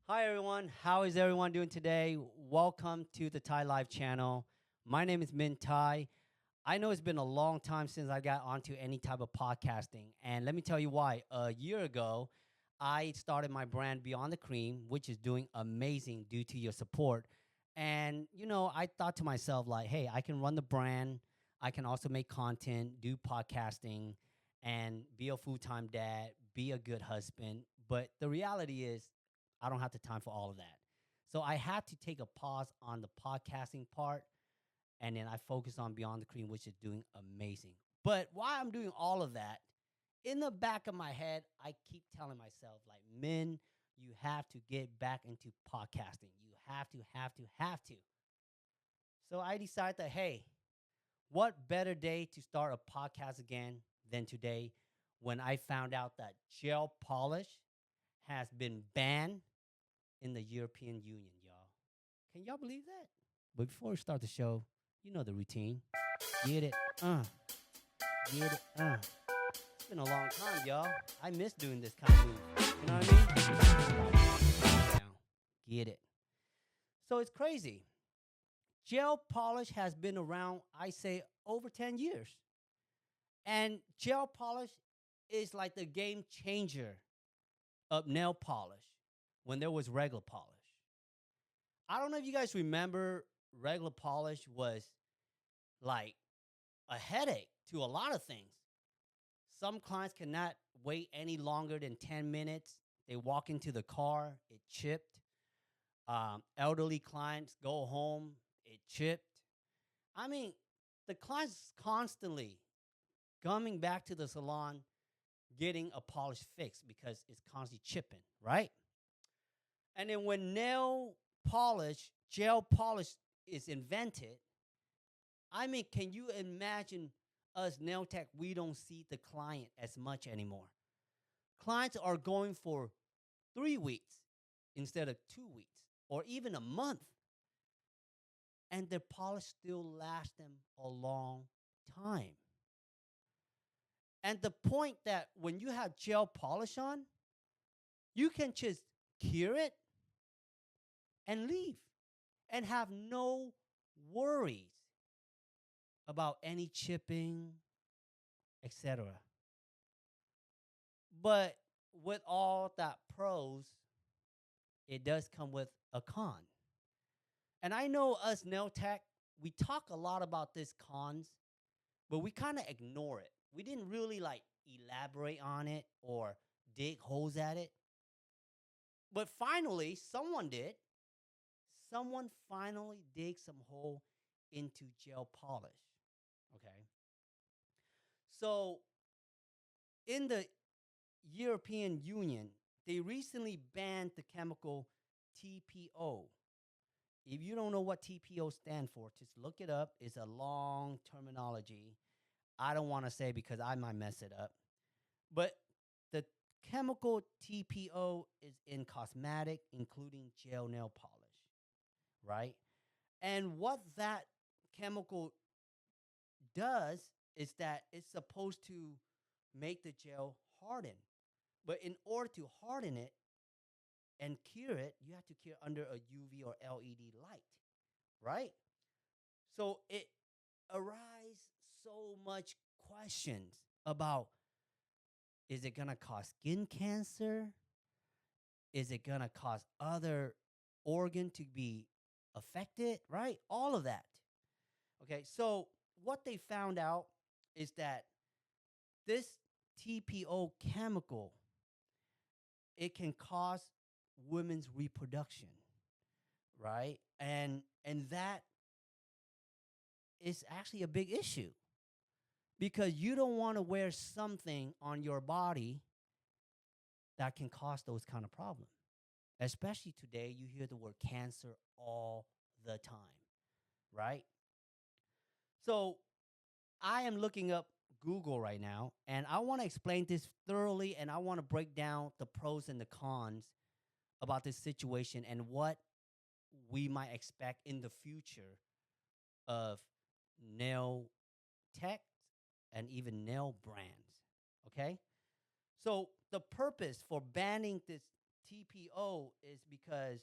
Hi everyone, how is everyone doing today? Welcome to the Thai Live channel. My name is Min Thai. I know it's been a long time since I got onto any type of podcasting, and let me tell you why. A year ago, I started my brand Beyond the Cream, which is doing amazing due to your support. And I thought to myself like, hey, I can run the brand, I can also make content, do podcasting, and be a full-time dad, be a good husband. But the reality is I don't have the time for all of that. So I had to take a pause on the podcasting part and then I focus on Beyond the Cream, which is doing amazing. But while I'm doing all of that, in the back of my head, I keep telling myself, like, men, you have to get back into podcasting. You have to. So I decided that, hey, what better day to start a podcast again than today when I found out that gel polish has been banned in the European Union, y'all. Can y'all believe that? But before we start the show, you know the routine. Get it, get it, It's been a long time, y'all. I miss doing this kind of move. You know what I mean? Down. Get it. So it's crazy. Gel polish has been around, I say, over 10 years. And gel polish is like the game changer of nail polish when there was regular polish. I don't know if you guys remember regular polish was like a headache to a lot of things. Some clients cannot wait any longer than 10 minutes. They walk into the car, it chipped. Elderly clients go home, it chipped. I mean, the clients constantly coming back to the salon getting a polish fix because it's constantly chipping, right? And then when nail polish, gel polish is invented, I mean, can you imagine us nail tech? We don't see the client as much anymore. Clients are going for 3 weeks instead of 2 weeks or even a month, and their polish still lasts them a long time. And the point that when you have gel polish on, you can just cure it and leave and have no worries about any chipping, etc. But with all that pros, it does come with a con. And I know us nail tech, we talk a lot about this cons, but we kind of ignore it. We didn't really like elaborate on it or dig holes at it. But finally, someone did. Someone finally dig some hole into gel polish. Okay. So in the European Union, they recently banned the chemical TPO. If you don't know what TPO stand for, just look it up. It's a long terminology. I don't want to say because I might mess it up. But the chemical TPO is in cosmetic, including gel nail polish, right? And what that chemical does is that it's supposed to make the gel harden. But in order to harden it and cure it, you have to cure under a UV or LED light, right? So it arises so much questions about, is it gonna cause skin cancer? Is it gonna cause other organ to be affected? Right? All of that. Okay, so what they found out is that this TPO chemical, it can cause women's reproduction, right? And that is actually a big issue because you don't want to wear something on your body that can cause those kind of problems. Especially today, you hear the word cancer all the time, right? So I am looking up Google right now, and I want to explain this thoroughly, and I want to break down the pros and the cons about this situation and what we might expect in the future of nail tech and even nail brands. Okay? So the purpose for banning this TPO is because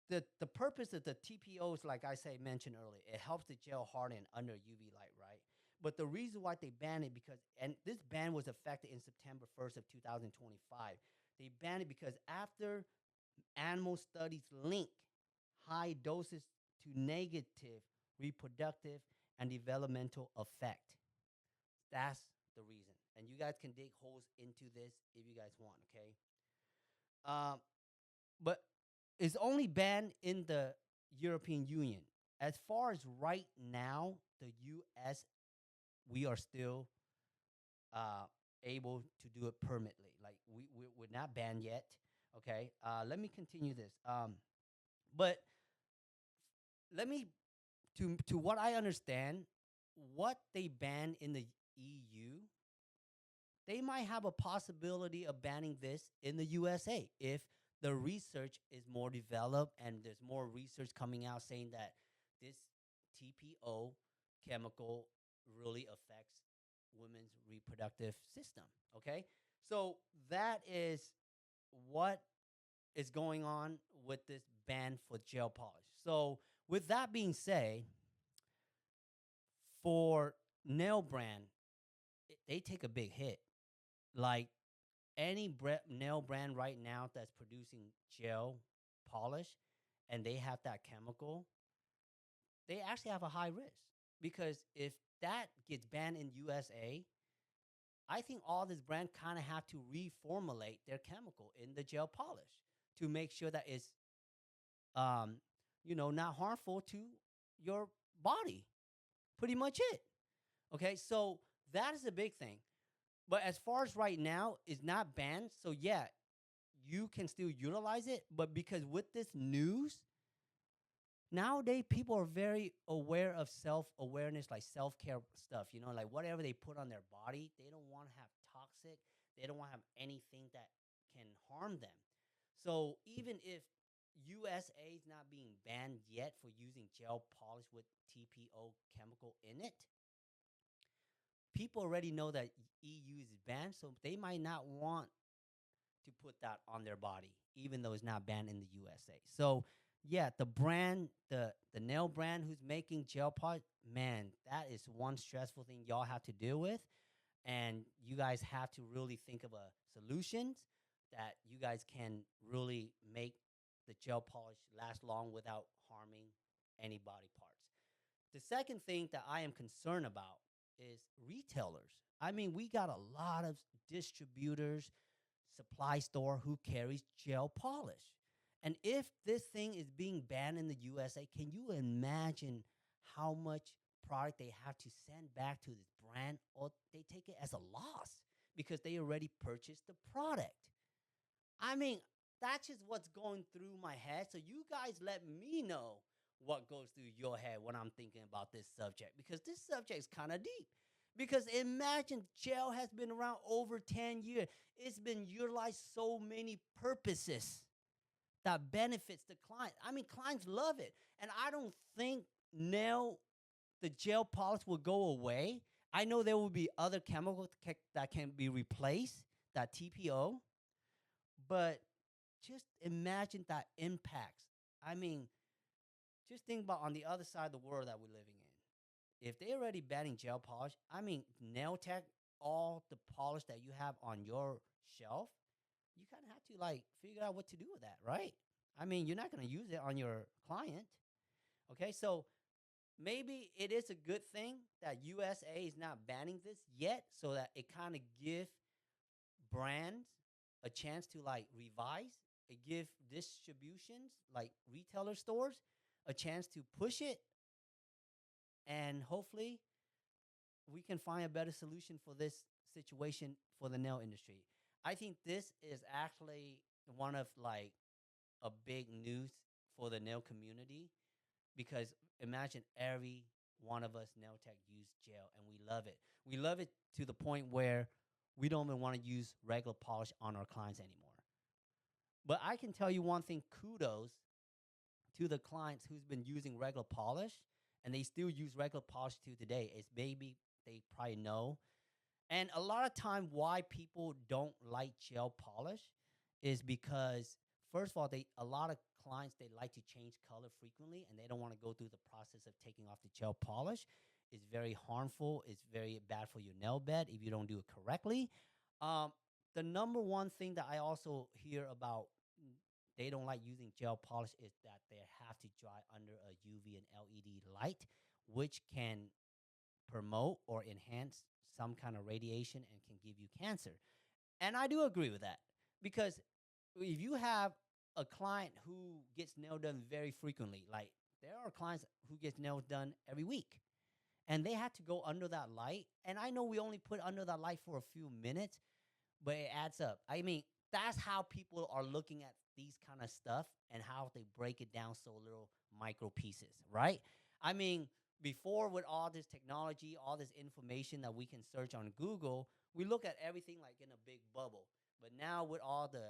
the purpose of the TPO is like I say mentioned earlier. It helps the gel harden under UV light, right? But the reason why they banned it because and this ban was effective in September 1st of 2025. They banned it because after animal studies link high doses to negative reproductive and developmental effect. That's the reason. And you guys can dig holes into this if you guys want, okay? Um, but it's only banned in the European Union. As far as right now, the U.S. we are still uh, able to do it permanently. Like we're not banned yet. Okay. Let me continue this. But let me to what I understand, what they ban in the EU, they might have a possibility of banning this in the USA if the research is more developed and there's more research coming out saying that this TPO chemical really affects women's reproductive system. Okay. So that is what is going on with this ban for gel polish. So, with that being said, for nail brand, they take a big hit. Like any nail brand right now that's producing gel polish and they have that chemical, they actually have a high risk because if that gets banned in USA, I think all this brand kind of have to reformulate their chemical in the gel polish to make sure that it's um, not harmful to your body. Pretty much it. Okay, so that is a big thing. But as far as right now, it's not banned. So yeah, you can still utilize it. But because with this news, nowadays people are very aware of self-awareness, like self-care stuff, like whatever they put on their body, they don't want to have toxic, they don't want to have anything that can harm them. So even if USA is not being banned yet for using gel polish with TPO chemical in it, people already know that EU is banned, so they might not want to put that on their body, even though it's not banned in the USA. So yeah, the nail brand who's making gel polish, man, that is one stressful thing y'all have to deal with. And you guys have to really think of a solutions that you guys can really make the gel polish last long without harming any body parts. The second thing that I am concerned about is retailers. I mean, we got a lot of distributors, supply store who carries gel polish. And if this thing is being banned in the USA, can you imagine how much product they have to send back to this brand, or they take it as a loss because they already purchased the product? I mean, that's just what's going through my head. So you guys let me know what goes through your head when I'm thinking about this subject, because this subject is kind of deep. Because imagine gel has been around over 10 years. It's been utilized so many purposes that benefits the client. I mean, clients love it. And I don't think nail the gel polish will go away. I know there will be other chemicals that can be replaced, that TPO, but just imagine that impacts. I mean, just think about on the other side of the world that we're living in. If they're already banning gel polish, I mean, nail tech, all the polish that you have on your shelf, you kind of have to like figure out what to do with that, right? I mean, you're not going to use it on your client. Okay, so maybe it is a good thing that USA is not banning this yet, so that it kind of give brands a chance to like revise. It give distributions like retailer stores a chance to push it, and hopefully we can find a better solution for this situation for the nail industry. I think this is actually one of like a big news for the nail community, because imagine every one of us nail tech use gel and we love it. We love it to the point where we don't even want to use regular polish on our clients anymore. But I can tell you one thing, kudos to the clients who's been using regular polish and they still use regular polish to today. Is maybe they probably know. And a lot of time why people don't like gel polish is because first of all, they a lot of clients they like to change color frequently and they don't want to go through the process of taking off the gel polish. It's very harmful. It's very bad for your nail bed if you don't do it correctly. Um, the number one thing that I also hear about they don't like using gel polish is that they have to dry under a UV and LED light, which can promote or enhance some kind of radiation and can give you cancer. And I do agree with that because if you have a client who gets nail done very frequently, like there are clients who gets nails done every week, and they had to go under that light. And I know we only put under that light for a few minutes, but it adds up. I mean, that's how people are looking at these kind of stuff and how they break it down so little micro pieces, right? I mean, before with all this technology, all this information that we can search on Google, we look at everything like in a big bubble. But now with all the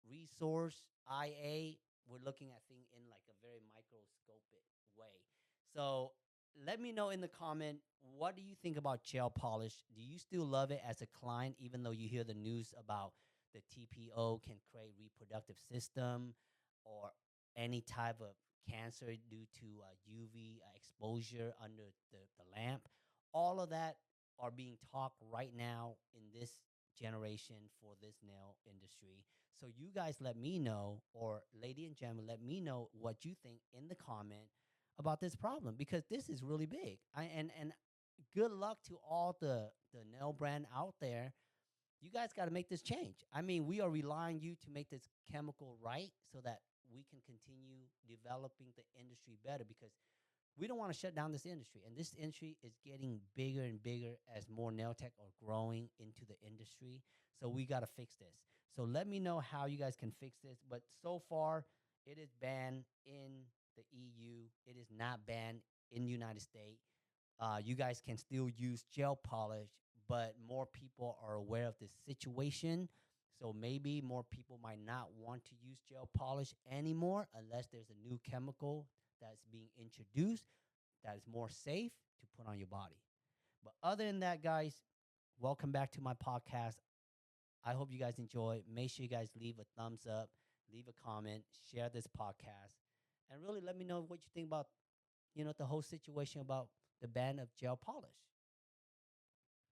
resource IA, we're looking at things in like a very microscopic way. So let me know in the comment, what do you think about gel polish? Do you still love it as a client even though you hear the news about the TPO can create reproductive system or any type of cancer due to UV exposure under the lamp? All of that are being talked right now in this generation for this nail industry. So you guys let me know, or lady and gentlemen, let me know what you think in the comment about this problem because this is really big. And good luck to all the nail brand out there. You guys got to make this change. I mean, we are relying you to make this chemical right so that we can continue developing the industry better because we don't want to shut down this industry. And this industry is getting bigger and bigger as more nail tech are growing into the industry. So we got to fix this. So let me know how you guys can fix this. But so far, it is banned in the EU. It is not banned in the United States. You guys can still use gel polish, but more people are aware of this situation. So maybe more people might not want to use gel polish anymore unless there's a new chemical that's being introduced that is more safe to put on your body. But other than that, guys, welcome back to my podcast. I hope you guys enjoy. Make sure you guys leave a thumbs up, leave a comment, share this podcast, and really let me know what you think about, the whole situation about the ban of gel polish.